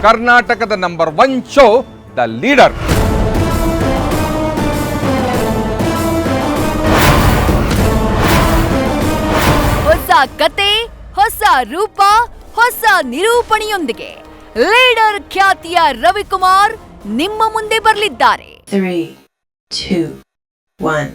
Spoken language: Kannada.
ಕರ್ನಾಟಕದ ನಂಬರ್ 1 ಶೋ ದ ಲೀಡರ್. ಹೊಸ ಕತೆ, ಹೊಸ ರೂಪ, ಹೊಸ ನಿರೂಪಣೆಯೊಂದಿಗೆ ಲೀಡರ್ ಖ್ಯಾತಿಯ ರವಿಕುಮಾರ್ ನಿಮ್ಮ ಮುಂದೆ ಬರಲಿದ್ದಾರೆ. 3, 2, 1